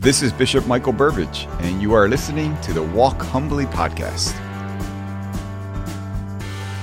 This is Bishop Michael Burbidge, and you are listening to the Walk Humbly Podcast.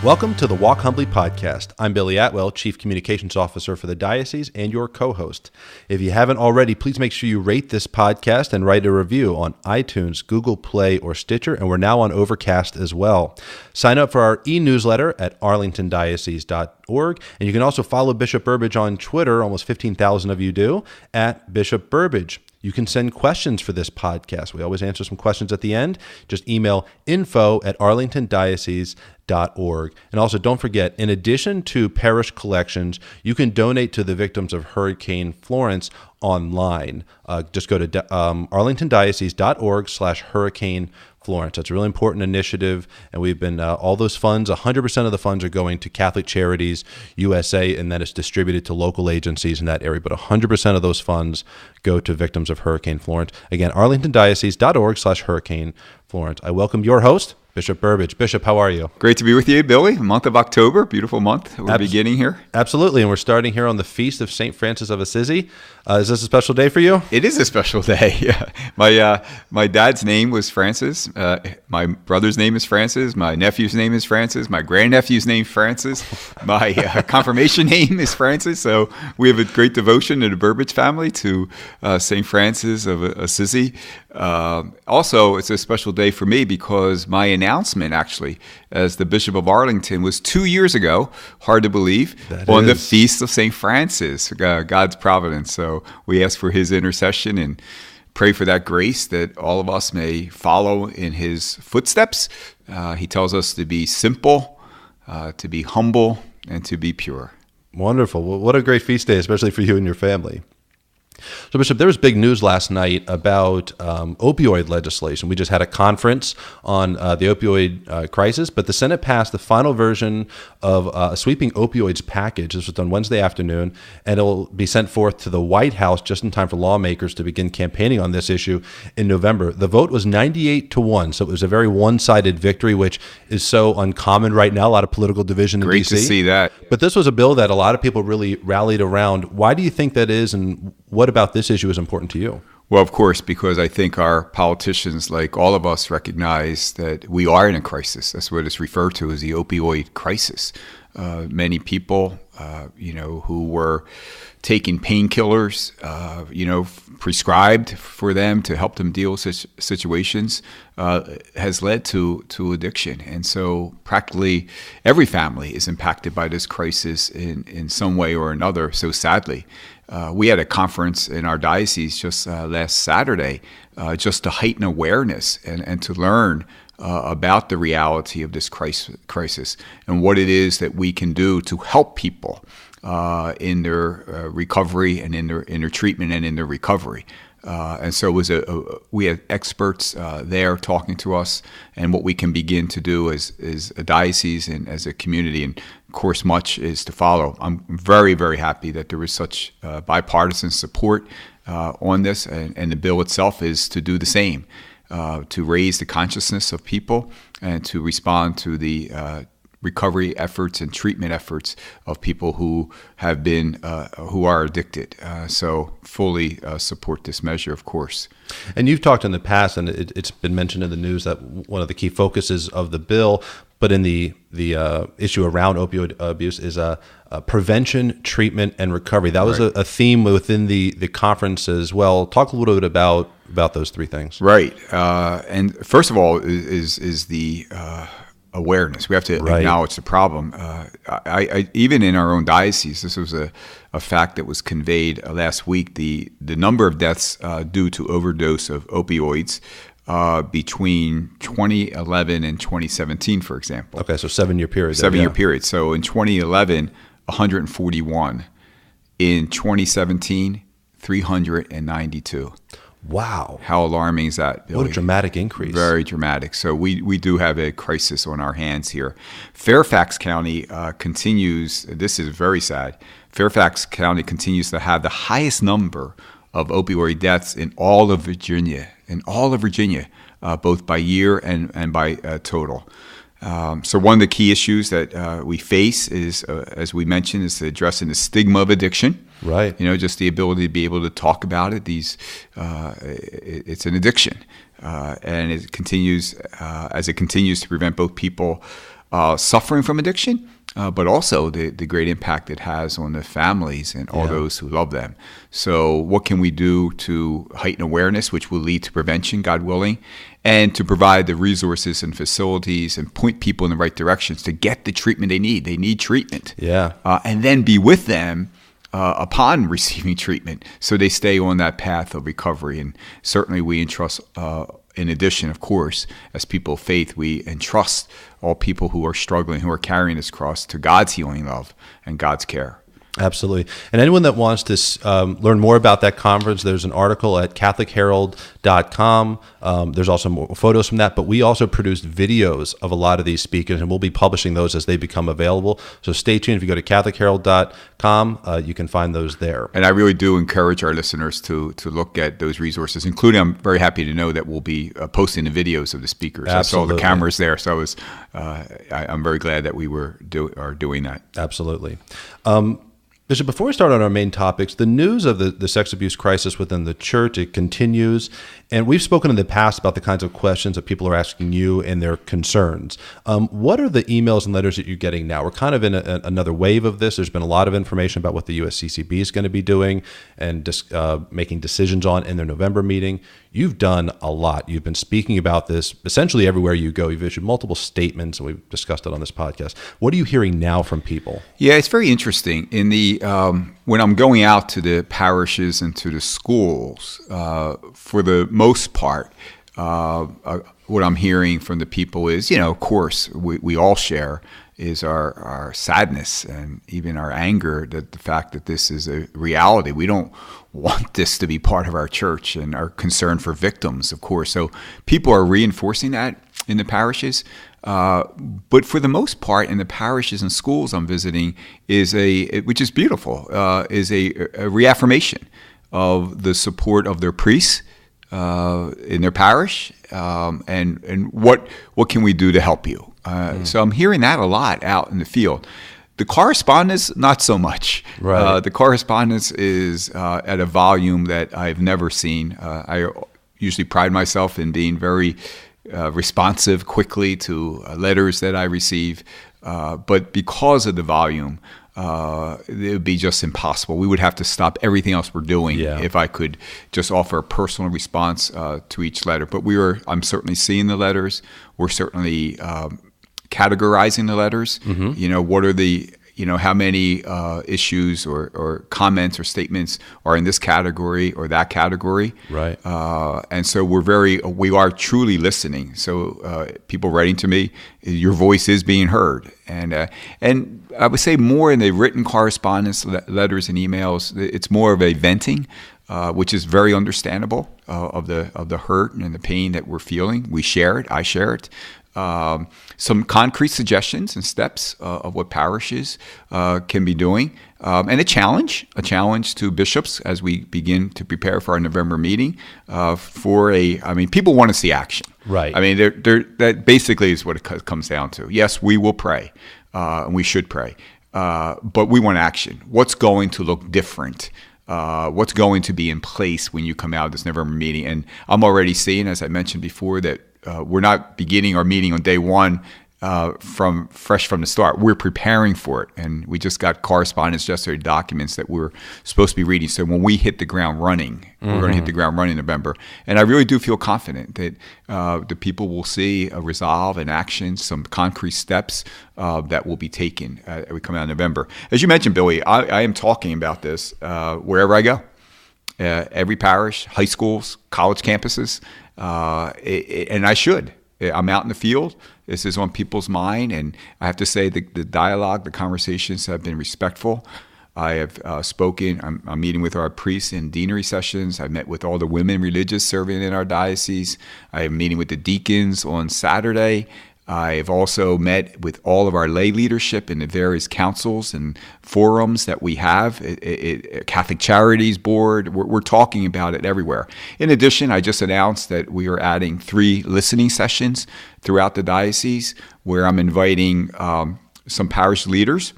Welcome to the Walk Humbly Podcast. I'm Billy Atwell, Chief Communications Officer for the Diocese and your co-host. If you haven't already, please make sure you rate this podcast and write a review on iTunes, Google Play, or Stitcher, and we're now on Overcast as well. Sign up for our e-newsletter at arlingtondiocese.org, and you can also follow Bishop Burbidge on Twitter, almost 15,000 of you do, at Bishop Burbidge. You can send questions for this podcast. We always answer some questions at the end. Just email info@arlingtondiocese.org. And also don't forget, in addition to parish collections, you can donate to the victims of Hurricane Florence online. Just go to arlingtondiocese.org/Hurricane Florence. That's a really important initiative, and we've been all those funds, 100% of the funds are going to Catholic Charities USA, and then it's distributed to local agencies in that area. But 100% of those funds go to victims of Hurricane Florence. Again, arlingtondiocese.org/Hurricane Florence. I welcome your host, Bishop Burbidge. Bishop, how are you? Great to be with you, Billy. Month of October, beautiful month. We're beginning here. Absolutely, and we're starting here on the Feast of St. Francis of Assisi. Is this a special day for you? It is a special day, yeah. My dad's name was Francis. My brother's name is Francis. My nephew's name is Francis. My grandnephew's name is Francis. My confirmation name is Francis. So we have a great devotion in the Burbidge family to St. Francis of Assisi. Also, it's a special day for me because my announcement, actually, as the Bishop of Arlington was 2 years ago, hard to believe, on the Feast of St. Francis, God's providence. So we ask for his intercession and pray for that grace that all of us may follow in his footsteps. He tells us to be simple, to be humble, and to be pure. Wonderful. Well, what a great feast day, especially for you and your family. So, Bishop, there was big news last night about opioid legislation. We just had a conference on the opioid crisis, but the Senate passed the final version of a sweeping opioids package. This was done Wednesday afternoon, and it will be sent forth to the White House just in time for lawmakers to begin campaigning on this issue in November. The vote was 98-1, so it was a very one-sided victory, which is so uncommon right now, a lot of political division in D.C. Great to see that. But this was a bill that a lot of people really rallied around. Why do you think that is, and what about this issue is important to you? Well, of course, because I think our politicians, like all of us, recognize that we are in a crisis. That's what it's referred to as the opioid crisis. Many people, who were taking painkillers, prescribed for them to help them deal with such situations, has led to addiction. And so practically every family is impacted by this crisis in some way or another, so sadly. We had a conference in our diocese just last Saturday just to heighten awareness and to learn about the reality of this crisis and what it is that we can do to help people in their recovery and in their treatment and in their recovery. And so we had experts there talking to us and what we can begin to do as a diocese and as a community. And of course, much is to follow. I'm very, very happy that there was such bipartisan support on this, and the bill itself is to do the same, to raise the consciousness of people and to respond to the recovery efforts and treatment efforts of people who have been, who are addicted. So fully support this measure, of course. And you've talked in the past, and it's been mentioned in the news that one of the key focuses of the bill, but in the issue around opioid abuse, is prevention, treatment, and recovery. That was a theme within the conference as well. Talk a little bit about those three things. Right. And first of all is the awareness. We have to acknowledge the problem. I even in our own diocese, this was a fact that was conveyed last week. The number of deaths due to overdose of opioids between 2011 and 2017, for example. Okay, so 7-year period. 7-year period. So in 2011, 141. In 2017, 392. Wow. How alarming is that, Billy? What a dramatic increase. Very dramatic. So we do have a crisis on our hands here. Fairfax County continues, this is very sad, Fairfax County continues to have the highest number of opioid deaths in all of Virginia, both by year and by total. So one of the key issues that we face is, as we mentioned, is addressing the stigma of addiction. Right. Just the ability to be able to talk about it. It's an addiction, and it continues to prevent both people suffering from addiction, but also the great impact it has on the families and all those who love them. So what can we do to heighten awareness, which will lead to prevention, God willing, and to provide the resources and facilities and point people in the right directions to get the treatment they need. They need treatment. Yeah. And then be with them upon receiving treatment so they stay on that path of recovery. And certainly we entrust, in addition, of course, as people of faith, we entrust all people who are struggling, who are carrying this cross, to God's healing love and God's care. Absolutely. And anyone that wants to learn more about that conference, there's an article at CatholicHerald.com. There's also more photos from that, but we also produced videos of a lot of these speakers, and we'll be publishing those as they become available. So stay tuned. If you go to CatholicHerald.com, you can find those there. And I really do encourage our listeners to look at those resources, including, I'm very happy to know that we'll be posting the videos of the speakers. Absolutely. I saw the cameras there, so I'm very glad that we are doing that. Absolutely. Bishop, before we start on our main topics, the news of the sex abuse crisis within the church, it continues. And we've spoken in the past about the kinds of questions that people are asking you and their concerns. What are the emails and letters that you're getting now? We're kind of in another wave of this. There's been a lot of information about what the USCCB is going to be doing and making decisions on in their November meeting. You've done a lot. You've been speaking about this essentially everywhere you go. You've issued multiple statements, and we've discussed it on this podcast. What are you hearing now from people? Yeah, it's very interesting. In the when I'm going out to the parishes and to the schools, for the most part, what I'm hearing from the people is, of course, we all share is our sadness and even our anger that the fact that this is a reality. We don't want this to be part of our church, and our concern for victims, of course. So people are reinforcing that in the parishes. But for the most part, in the parishes and schools I'm visiting, which is beautiful, is a reaffirmation of the support of their priests in their parish, and what can we do to help you? So I'm hearing that a lot out in the field. The correspondence, not so much. Right. The correspondence is at a volume that I've never seen. I usually pride myself in being very responsive quickly to letters that I receive, but because of the volume, it would be just impossible. We would have to stop everything else we're doing if I could just offer a personal response to each letter. But I'm certainly seeing the letters. We're certainly categorizing the letters. Mm-hmm. What are the how many issues or comments or statements are in this category or that category. Right. And so we are truly listening. So people writing to me, your voice is being heard. And I would say more in the written correspondence, letters and emails, it's more of a venting, which is very understandable of the hurt and the pain that we're feeling. We share it. I share it. Some concrete suggestions and steps of what parishes can be doing, and a challenge to bishops as we begin to prepare for our November meeting. People want to see action. Right. That basically is what it comes down to. Yes, we will pray, and we should pray, but we want action. What's going to look different? What's going to be in place when you come out of this November meeting? And I'm already seeing, as I mentioned before, that we're not beginning our meeting on day one from the start. We're preparing for it, and we just got correspondence yesterday, documents that we're supposed to be reading. So when we hit the ground running, we're going to hit the ground running in November. And I really do feel confident that the people will see a resolve and action, some concrete steps that will be taken as we come out in November. As you mentioned, Billy, I am talking about this wherever I go. Every parish, high schools, college campuses, and I should. I'm out in the field. This is on people's mind, and I have to say the dialogue, the conversations have been respectful. I have spoken. I'm meeting with our priests in deanery sessions. I met with all the women religious serving in our diocese. I am meeting with the deacons on Saturday. I've also met with all of our lay leadership in the various councils and forums that we have, Catholic Charities Board. We're talking about it everywhere. In addition, I just announced that we are adding 3 listening sessions throughout the diocese where I'm inviting some parish leaders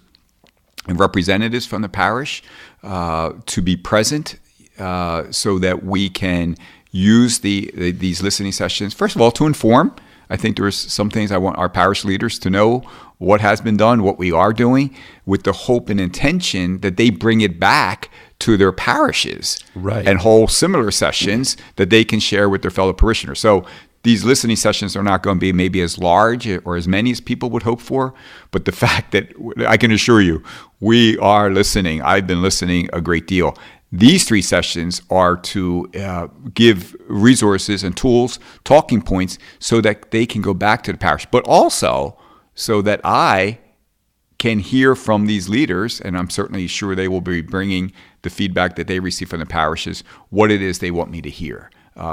and representatives from the parish to be present so that we can use these listening sessions, first of all, to inform. I think there's some things I want our parish leaders to know what has been done, what we are doing, with the hope and intention that they bring it back to their parishes and hold similar sessions that they can share with their fellow parishioners. So these listening sessions are not going to be maybe as large or as many as people would hope for, but the fact that I can assure you, we are listening. I've been listening a great deal. These 3 sessions are to give resources and tools, talking points, so that they can go back to the parish, but also so that I can hear from these leaders, and I'm certainly sure they will be bringing the feedback that they receive from the parishes, what it is they want me to hear.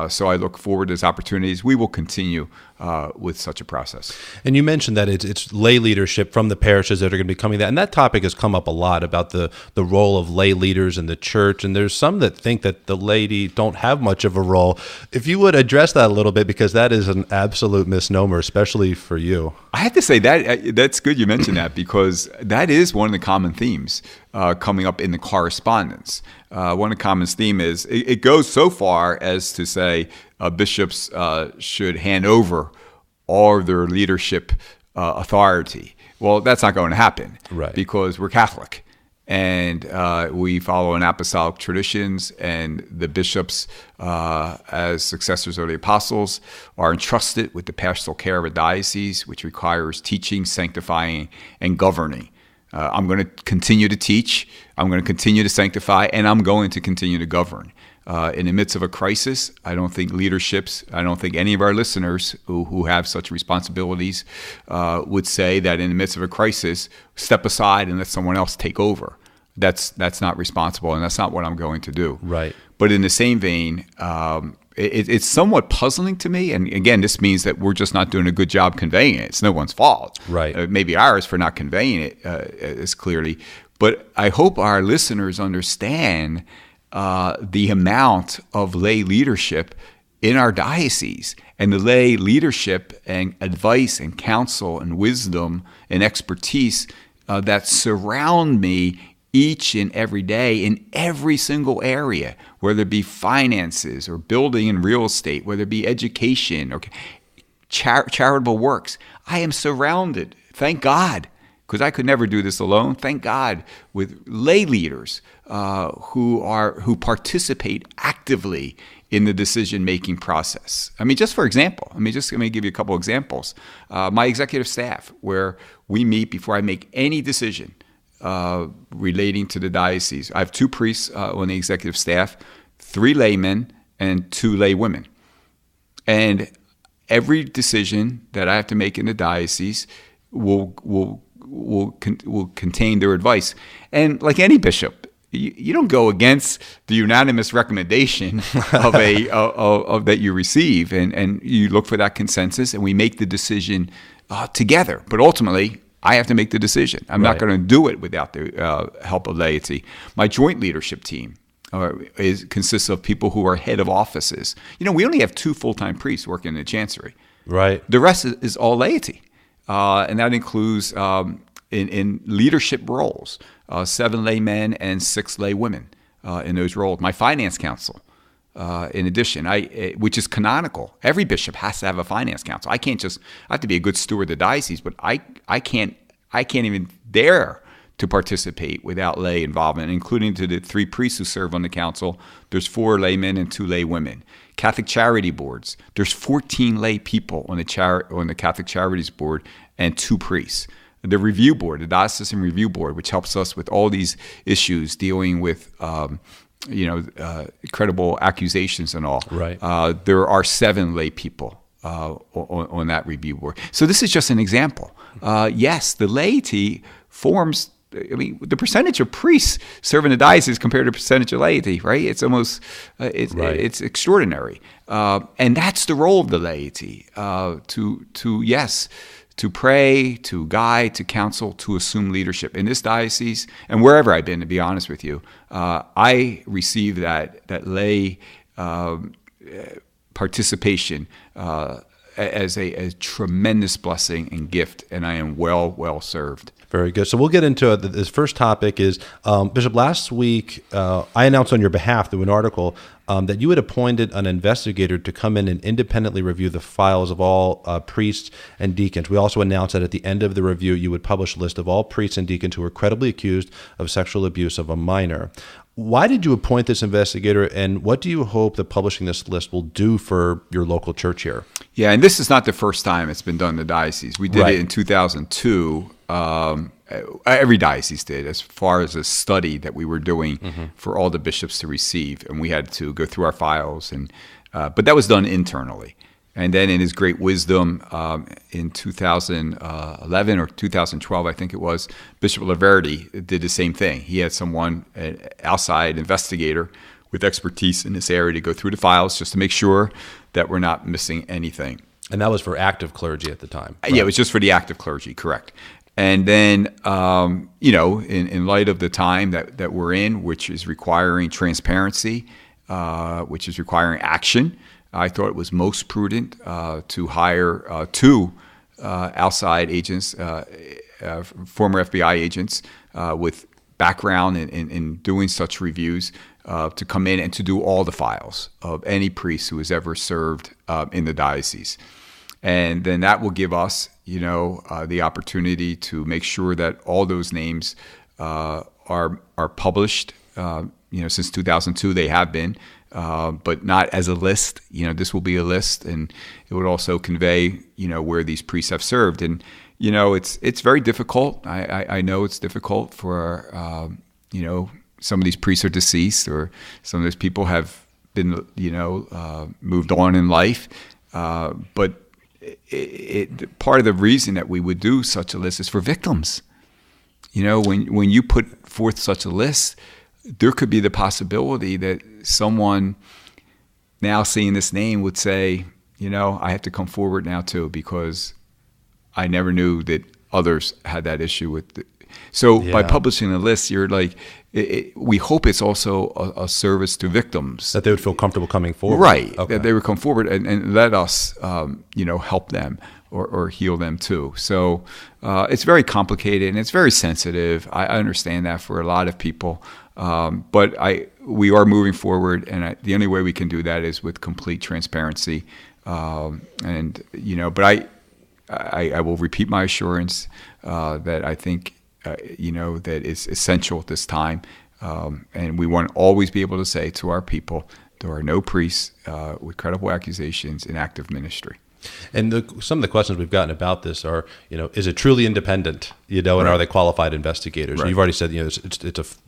So I look forward to those opportunities. We will continue with such a process. And you mentioned that it's lay leadership from the parishes that are going to be coming that. And that topic has come up a lot about the role of lay leaders in the church. And there's some that think that the laity don't have much of a role. If you would address that a little bit, because that is an absolute misnomer, especially for you. I have to say that's good you mentioned that, because that is one of the common themes coming up in the correspondence. One of the common theme is it goes so far as to say bishops should hand over all of their leadership authority. Well, that's not going to happen, because we're Catholic and we follow an apostolic traditions, and the bishops, as successors of the apostles, are entrusted with the pastoral care of a diocese, which requires teaching, sanctifying, and governing. I'm going to continue to teach, I'm going to continue to sanctify, and I'm going to continue to govern. In the midst of a crisis, I don't think any of our listeners who have such responsibilities would say that in the midst of a crisis, step aside and let someone else take over. That's not responsible, and that's not what I'm going to do. Right. But in the same vein, it's somewhat puzzling to me. And again, this means that we're just not doing a good job conveying it. It's no one's fault. Right. Maybe ours for not conveying it as clearly. But I hope our listeners understand the amount of lay leadership in our diocese, and the lay leadership and advice and counsel and wisdom and expertise that surround me each and every day in every single area, whether it be finances or building and real estate, whether it be education or charitable works. I am surrounded, thank God, because I could never do this alone, thank God, with lay leaders who participate actively in the decision-making process. I mean, just for example, let me give you a couple examples. My executive staff, where we meet before I make any decision relating to the diocese. I have 2 priests on the executive staff, 3 laymen, and 2 lay women. And every decision that I have to make in the diocese will contain their advice. And like any bishop, you don't go against the unanimous recommendation of that you receive, and you look for that consensus, and we make the decision together. But ultimately, I have to make the decision. I'm not going to do it without the help of laity. My joint leadership team consists of people who are head of offices. We only have 2 full-time priests working in the chancery. Right. The rest is all laity, and that includes in leadership roles, 7 laymen and 6 lay women in those roles. My finance council. In addition, which is canonical. Every bishop has to have a finance council. I have to be a good steward of the diocese, but I can't even dare to participate without lay involvement, including to the 3 priests who serve on the council. There's 4 laymen and 2 lay women. Catholic charity boards. There's 14 lay people on the Catholic Charities Board and 2 priests. The review board, the diocesan review board, which helps us with all these issues dealing with credible accusations and all. Right. There are 7 lay people on that review board. So this is just an example. Yes, the laity forms. The percentage of priests serving the diocese compared to the percentage of laity, right? It's almost it's extraordinary, and that's the role of the laity to pray, to guide, to counsel, to assume leadership. In this diocese, and wherever I've been, to be honest with you, I receive that lay participation as a tremendous blessing and gift, and I am well served. Very good. So we'll get into it. This first topic is, Bishop, last week I announced on your behalf through an article that you had appointed an investigator to come in and independently review the files of all priests and deacons. We also announced that at the end of the review, you would publish a list of all priests and deacons who were credibly accused of sexual abuse of a minor. Why did you appoint this investigator, and what do you hope that publishing this list will do for your local church here? Yeah, and this is not the first time it's been done in the diocese. We did it in 2002. Every diocese did, as far as a study that we were doing for all the bishops to receive, and we had to go through our files, but that was done internally. And then in his great wisdom, in 2011 or 2012, I think it was, Bishop Burbidge did the same thing. He had someone, an outside investigator with expertise in this area, to go through the files just to make sure that we're not missing anything. And that was for active clergy at the time. Right? Yeah, it was just for the active clergy, correct. And then, in light of the time that we're in, which is requiring transparency, which is requiring action, I thought it was most prudent to hire two outside agents, former FBI agents with background in doing such reviews, to come in and to do all the files of any priest who has ever served in the diocese. And then that will give us, the opportunity to make sure that all those names are published. Since 2002 they have been, but not as a list. This will be a list, and it would also convey, where these priests have served. And it's very difficult. I know it's difficult for some of these priests are deceased, or some of those people have been moved on in life, but part of the reason that we would do such a list is for victims. When you put forth such a list, there could be the possibility that someone now seeing this name would say, I have to come forward now too, because I never knew that others had that issue with it. So by publishing the list, you're like, we hope it's also a service to victims. That they would feel comfortable coming forward. Right, okay. That they would come forward and let us, help them or heal them too. So it's very complicated and it's very sensitive. I understand that for a lot of people. But we are moving forward, and the only way we can do that is with complete transparency. But I will repeat my assurance that I think that is essential at this time, and we want to always be able to say to our people, there are no priests with credible accusations in active ministry. And some of the questions we've gotten about this are, is it truly independent, and are they qualified investigators? Right. You've already said, it's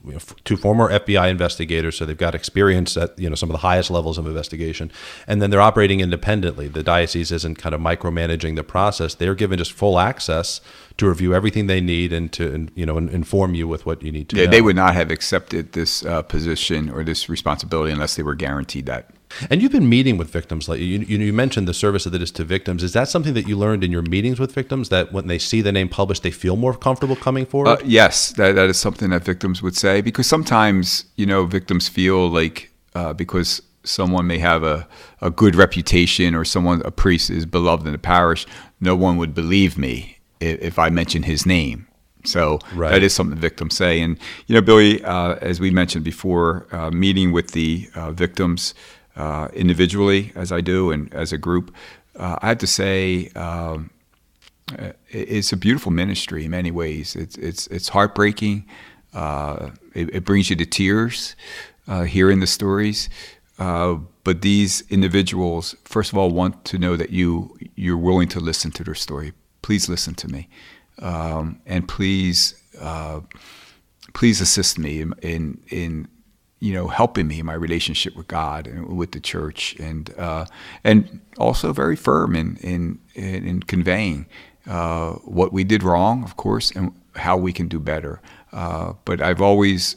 two former FBI investigators, so they've got experience at, some of the highest levels of investigation, and then they're operating independently. The diocese isn't kind of micromanaging the process. They're given just full access to review everything they need and to, inform you with what you need to know. They would not have accepted this position or this responsibility unless they were guaranteed that. And you've been meeting with victims. Like you mentioned the service that it is to victims. Is that something that you learned in your meetings with victims, that when they see the name published, they feel more comfortable coming forward? Yes, that is something that victims would say, because sometimes, victims feel like because someone may have a good reputation, or a priest is beloved in the parish, no one would believe me if I mention his name. So that is something victims say. And, Billy, as we mentioned before, meeting with the victims individually, as I do, and as a group, I have to say it's a beautiful ministry in many ways. It's heartbreaking. It brings you to tears hearing the stories. But these individuals, first of all, want to know that you're willing to listen to their story. Please listen to me, and please assist me in helping me in my relationship with God and with the church, and also very firm in conveying what we did wrong, of course, and how we can do better. But I've always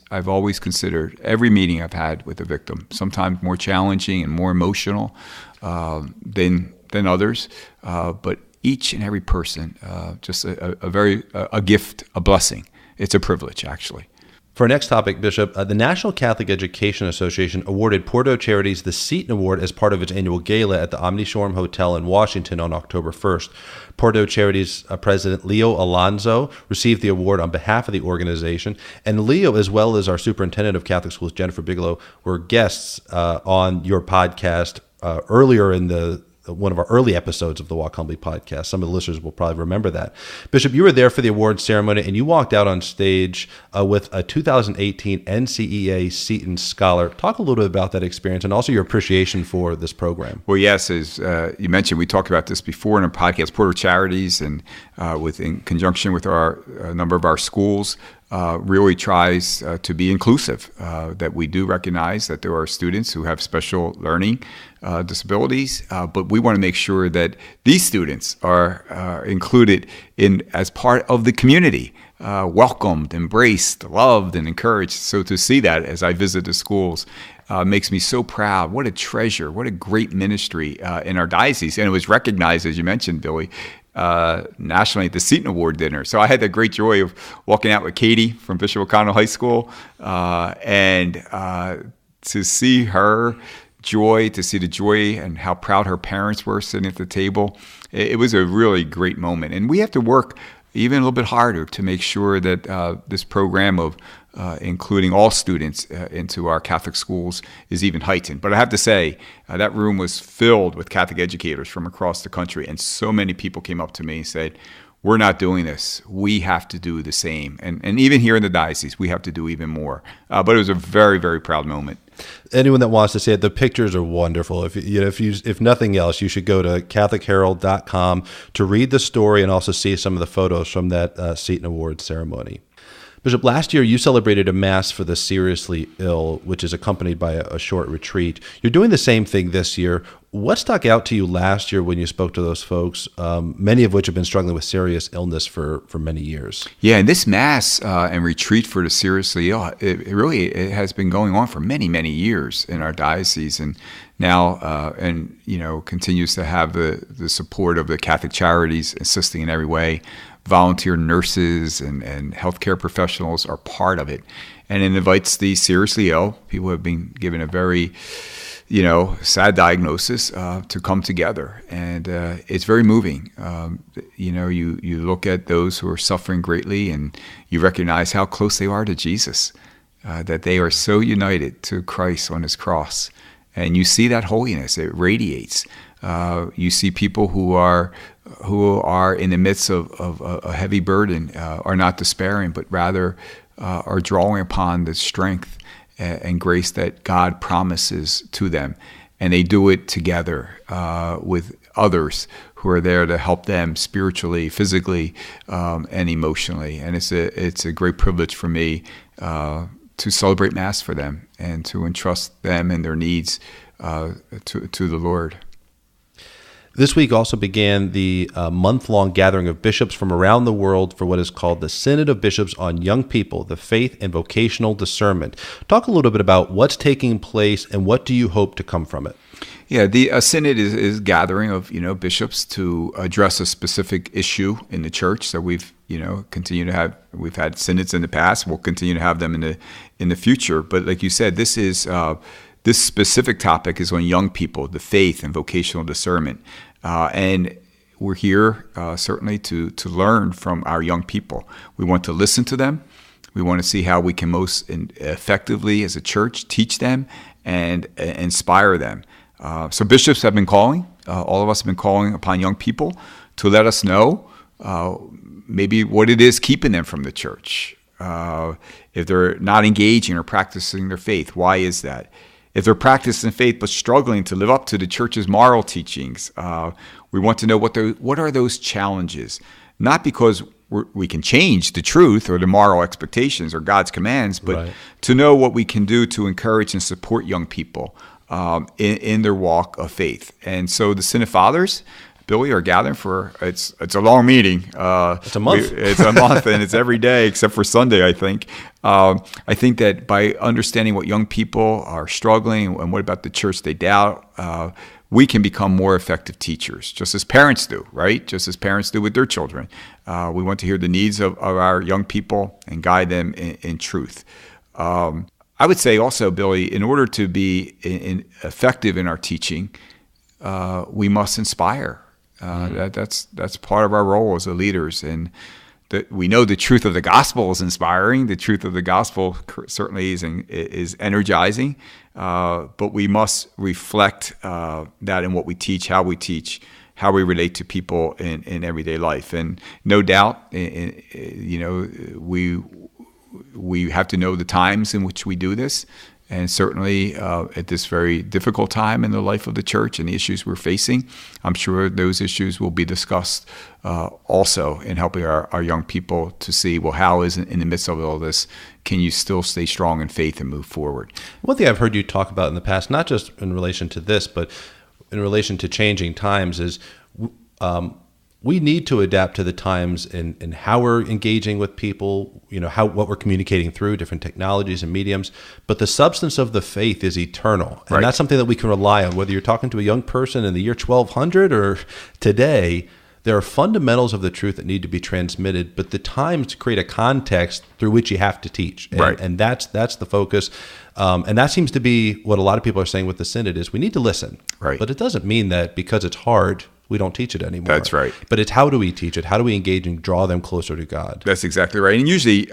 considered every meeting I've had with a victim, sometimes more challenging and more emotional than others. But each and every person just a gift, a blessing. It's a privilege, actually. For our next topic, Bishop, the National Catholic Education Association awarded Porto Charities the Seton Award as part of its annual gala at the Omnishorum Hotel in Washington on October 1st. Porto Charities President Leo Alonso received the award on behalf of the organization, and Leo, as well as our Superintendent of Catholic Schools, Jennifer Bigelow, were guests on your podcast earlier in one of our early episodes of the Walk Humbly podcast. Some of the listeners will probably remember that. Bishop, you were there for the award ceremony, and you walked out on stage with a 2018 NCEA Seton Scholar. Talk a little bit about that experience and also your appreciation for this program. Well, yes, as you mentioned, we talked about this before in a podcast, Porto Charities, and in conjunction with a number of our schools, really tries to be inclusive, that we do recognize that there are students who have special learning disabilities, but we want to make sure that these students are included as part of the community, welcomed, embraced, loved, and encouraged. So to see that as I visit the schools makes me so proud. What a treasure, what a great ministry in our diocese. And it was recognized, as you mentioned, Billy, nationally at the Seton Award dinner. So I had the great joy of walking out with Katie from Bishop O'Connell High School and to see her joy, to see the joy and how proud her parents were sitting at the table. It was a really great moment. And we have to work even a little bit harder to make sure that this program of including all students into our Catholic schools is even heightened. But I have to say, that room was filled with Catholic educators from across the country, and so many people came up to me and said, we're not doing this. We have to do the same. And even here in the diocese, we have to do even more. But it was a very, very proud moment. Anyone that wants to see it, the pictures are wonderful. If nothing else, you should go to CatholicHerald.com to read the story and also see some of the photos from that Seton Award ceremony. Bishop, last year you celebrated a Mass for the seriously ill, which is accompanied by a short retreat. You're doing the same thing this year. What stuck out to you last year when you spoke to those folks, many of which have been struggling with serious illness for many years? Yeah, and this Mass and retreat for the seriously ill, it has been going on for many, many years in our diocese, and now continues to have the support of the Catholic Charities assisting in every way. Volunteer nurses and healthcare professionals are part of it. And it invites the seriously ill, people who have been given a very, sad diagnosis, to come together. And it's very moving. You look at those who are suffering greatly and you recognize how close they are to Jesus, that they are so united to Christ on his cross. And you see that holiness, it radiates. You see people who are in the midst of a heavy burden, are not despairing, but rather are drawing upon the strength and grace that God promises to them. And they do it together with others who are there to help them spiritually, physically, and emotionally. And it's a great privilege for me to celebrate Mass for them and to entrust them and their needs to the Lord. This week also began the month-long gathering of bishops from around the world for what is called the Synod of Bishops on Young People, the Faith and Vocational Discernment. Talk a little bit about what's taking place and what do you hope to come from it? Yeah, the synod is gathering of bishops to address a specific issue in the church. So we've had synods in the past. We'll continue to have them in the future. But like you said, this specific topic is on young people, the faith and vocational discernment. And we're here certainly to learn from our young people. We want to listen to them. We want to see how we can most effectively as a church teach them and inspire them. So bishops have been calling, all of us have been calling upon young people to let us know maybe what it is keeping them from the church. If they're not engaging or practicing their faith, why is that? If they're practicing faith but struggling to live up to the church's moral teachings, we want to know what are those challenges. Not because we can change the truth or the moral expectations or God's commands, but to know what we can do to encourage and support young people in their walk of faith. And so the Synod Fathers, Billy, are gathering for, it's a long meeting. It's a month. It's a month, and it's every day except for Sunday, I think. I think that by understanding what young people are struggling and what about the church they doubt, we can become more effective teachers, just as parents do, right? Just as parents do with their children. We want to hear the needs of our young people and guide them in truth. I would say also, Billy, in order to be effective in our teaching, we must inspire. That's part of our role as leaders. And we know the truth of the gospel is inspiring. The truth of the gospel certainly is energizing. But we must reflect that in what we teach, how we relate to people in everyday life. And no doubt, we have to know the times in which we do this. And certainly at this very difficult time in the life of the church and the issues we're facing, I'm sure those issues will be discussed also in helping our young people to see, well, how is in the midst of all this, can you still stay strong in faith and move forward? One thing I've heard you talk about in the past, not just in relation to this, but in relation to changing times, is we need to adapt to the times in how we're engaging with people, what we're communicating through different technologies and mediums. But the substance of the faith is eternal. And that's something that we can rely on, whether you're talking to a young person in the year 1200 or today. There are fundamentals of the truth that need to be transmitted, but the times create a context through which you have to teach. And that's the focus. And that seems to be what a lot of people are saying with the synod is we need to listen. Right. But it doesn't mean that because it's hard, we don't teach it anymore. That's right. But it's how do we teach it? How do we engage and draw them closer to God? That's exactly right. And usually,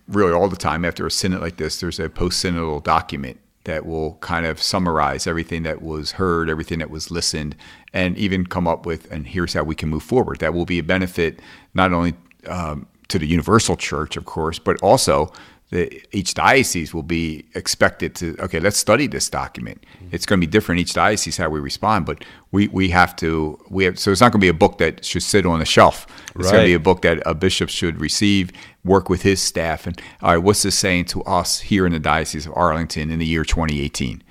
really all the time after a synod like this, there's a post-synodal document that will kind of summarize everything that was heard, everything that was listened, and even come up with, and here's how we can move forward. That will be a benefit not only to the universal church, of course, but also each diocese will be expected to, okay, let's study this document. It's going to be different each diocese how we respond, but we have so it's not going to be a book that should sit on a shelf. It's going to be a book that a bishop should receive, work with his staff, and all right, what's this saying to us here in the Diocese of Arlington in the year 2018?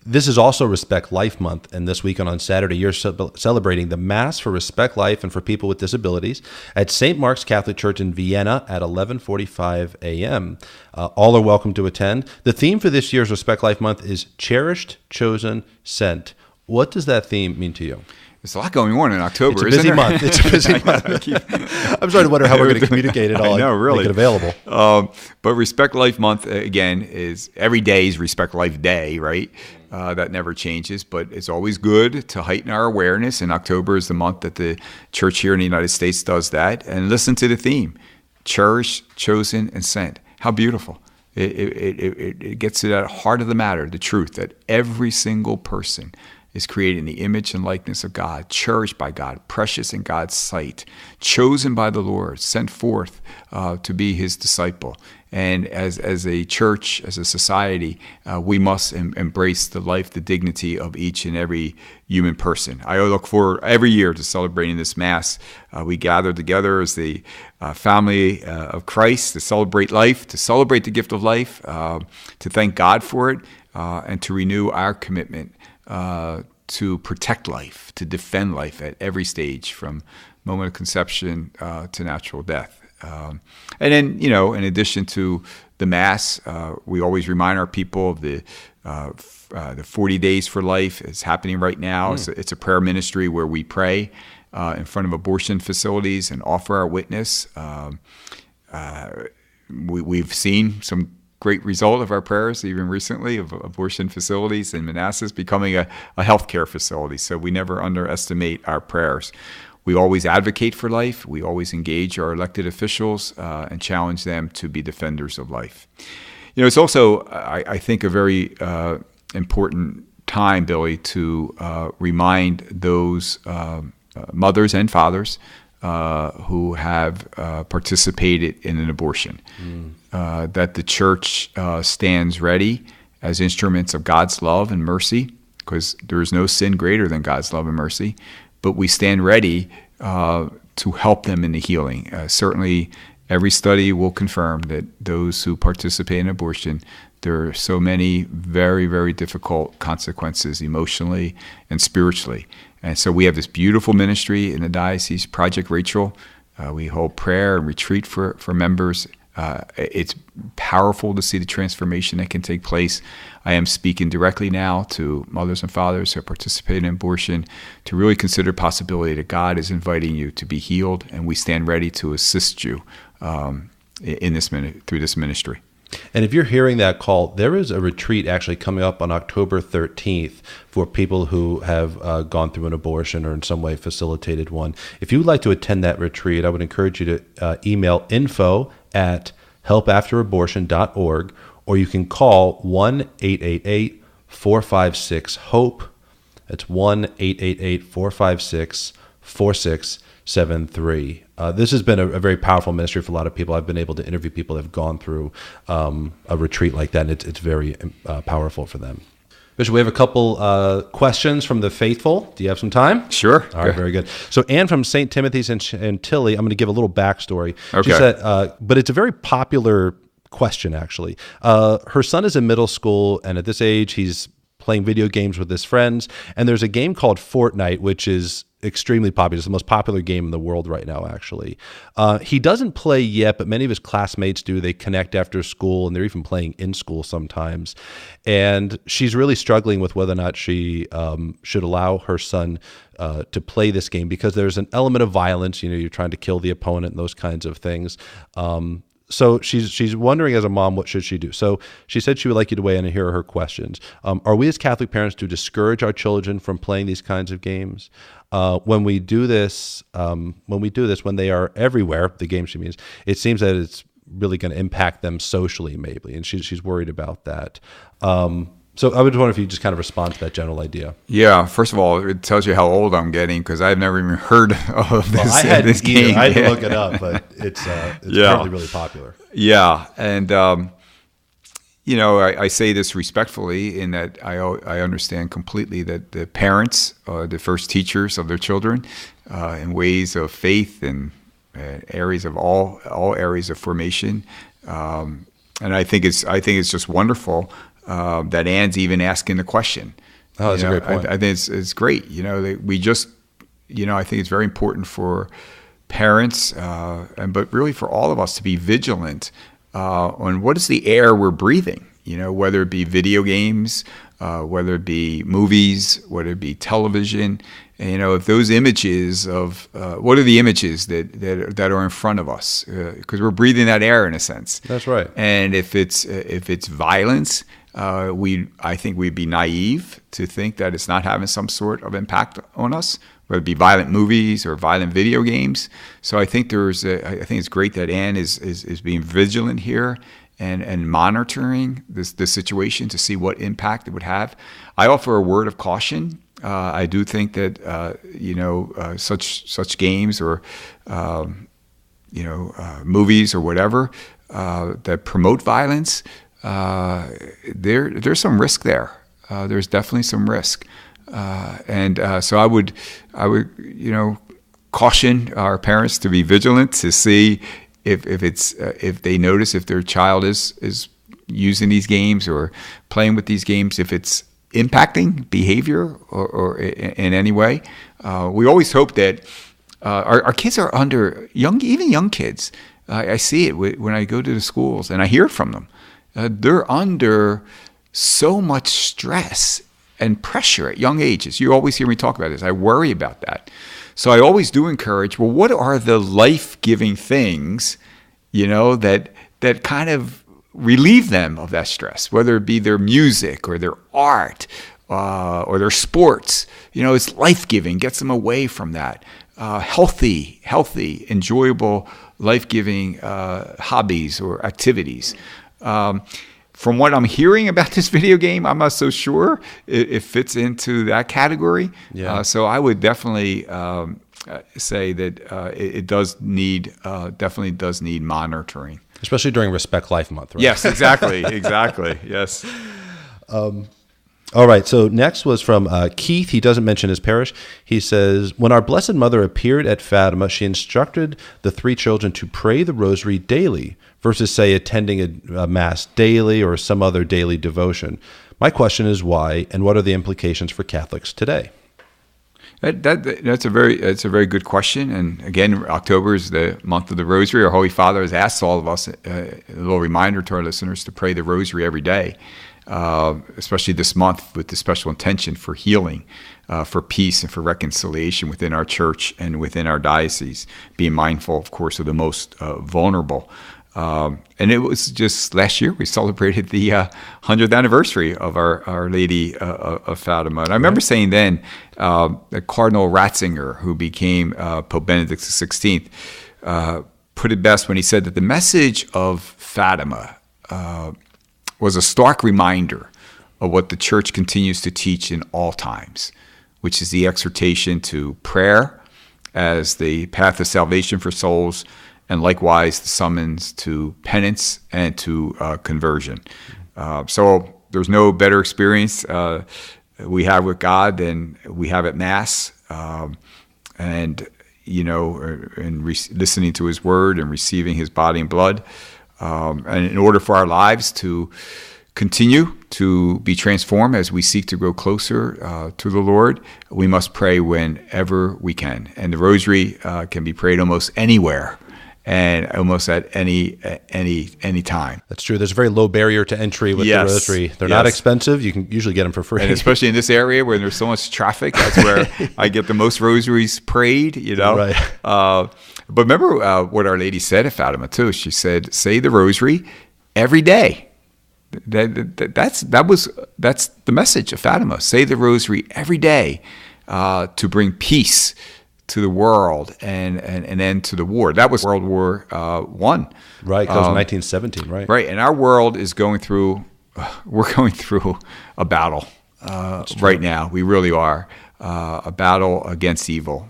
This is also Respect Life Month, and this weekend on Saturday, you're celebrating the Mass for Respect Life and for people with disabilities at St. Mark's Catholic Church in Vienna at 11:45 a.m. All are welcome to attend. The theme for this year's Respect Life Month is Cherished, Chosen, Sent. What does that theme mean to you? There's a lot going on in October, isn't there? Month. It's a busy month. I'm starting to wonder how we're going to communicate it all. I know, really. Make it available. But Respect Life Month, again, is every day is Respect Life Day, right? That never changes, but it's always good to heighten our awareness. And October is the month that the church here in the United States does that. And listen to the theme, cherished, chosen, and sent. How beautiful. It gets to that heart of the matter, the truth that every single person is created in the image and likeness of God, cherished by God, precious in God's sight, chosen by the Lord, sent forth to be his disciple. And as a church, as a society, we must embrace the life, the dignity of each and every human person. I look forward every year to celebrating this Mass. We gather together as the family of Christ to celebrate life, to celebrate the gift of life, to thank God for it, and to renew our commitment to protect life, to defend life at every stage, from moment of conception to natural death. And then, in addition to the Mass, we always remind our people of the 40 Days for Life is happening right now. It's a prayer ministry where we pray in front of abortion facilities and offer our witness. We've seen some great result of our prayers, even recently, of abortion facilities in Manassas becoming a healthcare facility. So we never underestimate our prayers. We always advocate for life. We always engage our elected officials and challenge them to be defenders of life. It's also, I think, a very important time, Billy, to remind those mothers and fathers who have participated in an abortion, that the church stands ready as instruments of God's love and mercy, because there is no sin greater than God's love and mercy, but we stand ready to help them in the healing. Certainly, every study will confirm that those who participate in abortion, there are so many very, very difficult consequences emotionally and spiritually. And so we have this beautiful ministry in the diocese, Project Rachel. We hold prayer and retreat for members It's powerful to see the transformation that can take place. I am speaking directly now to mothers and fathers who participate in abortion to really consider the possibility that God is inviting you to be healed, and we stand ready to assist you in this through this ministry. And if you're hearing that call, there is a retreat actually coming up on October 13th for people who have gone through an abortion or in some way facilitated one. If you would like to attend that retreat, I would encourage you to email info@helpafterabortion.org, or you can call 1-888-456-HOPE. That's 1-888-456-4673. This has been a very powerful ministry for a lot of people. I've been able to interview people that have gone through a retreat like that, and it's very powerful for them. Bishop, we have a couple questions from the faithful. Do you have some time? Sure. All right, very good. So Anne from St. Timothy's in Tilly, I'm going to give a little backstory. Okay. She said, but it's a very popular question, actually. Her son is in middle school, and at this age, he's playing video games with his friends, and there's a game called Fortnite, which is extremely popular. It's the most popular game in the world right now, actually. He doesn't play yet, but many of his classmates do. They connect after school, and they're even playing in school sometimes. And she's really struggling with whether or not she should allow her son to play this game, because there's an element of violence. You're trying to kill the opponent and those kinds of things. So she's wondering, as a mom, what should she do? So she said she would like you to weigh in and hear her questions. Are we as Catholic parents to discourage our children from playing these kinds of games? When we do this, when they are everywhere, the game she means, it seems that it's really going to impact them socially, maybe, and she's worried about that. So I would wonder if you just kind of respond to that general idea. Yeah. First of all, it tells you how old I'm getting, because I've never even heard of this, this game. I had to look it up, but it's apparently really popular. Yeah. And, I say this respectfully in that I understand completely that the parents are the first teachers of their children in ways of faith and areas of all areas of formation. And I think it's just wonderful that Anne's even asking the question. Oh, that's a great point. I think it's great. We just, I think it's very important for parents, but really for all of us to be vigilant on what is the air we're breathing. Whether it be video games, whether it be movies, whether it be television. And, if those images of what are the images that are in front of us, because we're breathing that air in a sense. That's right. And if it's violence, I think we'd be naive to think that it's not having some sort of impact on us, whether it be violent movies or violent video games. So I think I think it's great that Anne is being vigilant here and monitoring this situation to see what impact it would have. I offer a word of caution. I do think that such games or movies or whatever that promote violence, there's some risk there. There's definitely some risk, so I would caution our parents to be vigilant to see if they notice if their child is using these games or playing with these games, if it's impacting behavior or in any way. We always hope that our kids are under even young kids. I see it when I go to the schools and I hear it from them. They're under so much stress and pressure at young ages. You always hear me talk about this. I worry about that. So I always do encourage, well, what are the life-giving things, that kind of relieve them of that stress, whether it be their music or their art or their sports. It's life-giving, gets them away from that. Healthy, enjoyable, life-giving hobbies or activities. From what I'm hearing about this video game, I'm not so sure it fits into that category. Yeah. So I would definitely say that it definitely does need monitoring. Especially during Respect Life Month, right? Yes, exactly. Yes. All right, so next was from Keith. He doesn't mention his parish. He says, when our Blessed Mother appeared at Fatima, she instructed the 3 children to pray the rosary daily versus, say, attending a Mass daily or some other daily devotion. My question is why, and what are the implications for Catholics today? That's a very good question. And again, October is the month of the Rosary. Our Holy Father has asked all of us a little reminder to our listeners to pray the Rosary every day, especially this month with the special intention for healing, for peace, and for reconciliation within our church and within our diocese. Being mindful, of course, of the most vulnerable. And it was just last year we celebrated the 100th anniversary of Our Lady of Fatima. And I remember saying then that Cardinal Ratzinger, who became Pope Benedict XVI, put it best when he said that the message of Fatima was a stark reminder of what the Church continues to teach in all times, which is the exhortation to prayer as the path of salvation for souls, and likewise the summons to penance and to conversion. So there's no better experience we have with God than we have at Mass, and listening to His Word and receiving His body and blood. And in order for our lives to continue to be transformed as we seek to grow closer to the Lord, we must pray whenever we can. And the Rosary can be prayed almost anywhere and almost at any time. That's true. There's a very low barrier to entry with the Rosary. They're not expensive. You can usually get them for free. And especially in this area where there's so much traffic, that's where I get the most rosaries prayed, Right. But remember what Our Lady said at Fatima too. She said, "Say the Rosary every day." That's the message of Fatima. Say the Rosary every day to bring peace to the world and an end to the war. That was World War I. Right, that was 1917, right? Right, and our world is going through a battle right now. We really are. A battle against evil.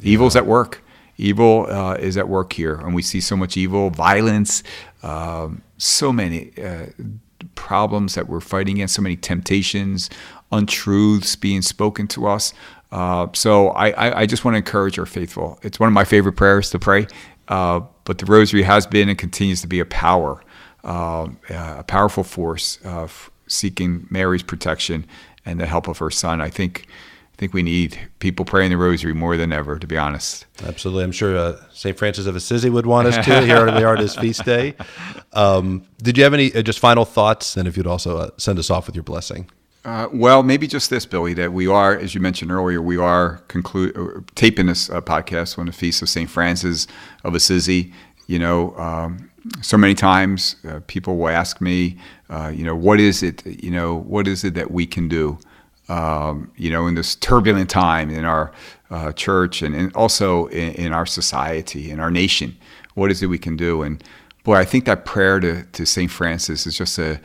Evil's at work. Evil is at work here, and we see so much evil, violence, so many problems that we're fighting against, so many temptations, untruths being spoken to us. So I just want to encourage our faithful. It's one of my favorite prayers to pray, but the Rosary has been and continues to be a powerful force seeking Mary's protection and the help of her Son. I think we need people praying the Rosary more than ever, to be honest. Absolutely. I'm sure St. Francis of Assisi would want us to. Here we are at his feast day. Did you have any just final thoughts? And if you'd also send us off with your blessing. Well, maybe just this, Billy, that we are, as you mentioned earlier, we are taping this podcast on the feast of St. Francis of Assisi. So many times people will ask me, what is it that we can do? In this turbulent time in our church and also in our society, in our nation, what is it we can do? And boy, I think that prayer to St. Francis is just a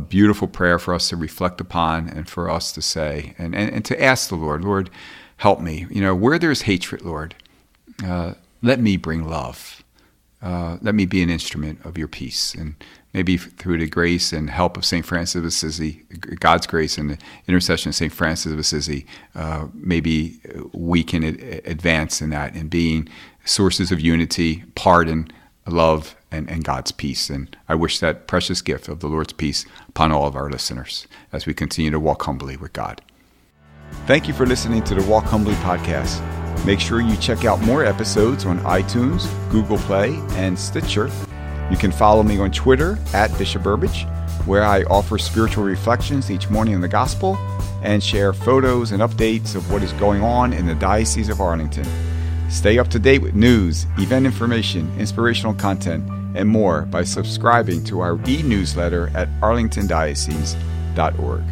beautiful prayer for us to reflect upon and for us to say and to ask the Lord, help me. Where there's hatred, Lord, let me bring love. Let me be an instrument of your peace. And maybe through the grace and help of St. Francis of Assisi, God's grace and the intercession of St. Francis of Assisi, maybe we can advance in that and being sources of unity, pardon, love, and God's peace. And I wish that precious gift of the Lord's peace upon all of our listeners as we continue to walk humbly with God. Thank you for listening to the Walk Humbly podcast. Make sure you check out more episodes on iTunes, Google Play, and Stitcher. You can follow me on Twitter at Bishop Burbidge, where I offer spiritual reflections each morning in the gospel and share photos and updates of what is going on in the Diocese of Arlington. Stay up to date with news, event information, inspirational content, and more by subscribing to our e-newsletter at arlingtondiocese.org.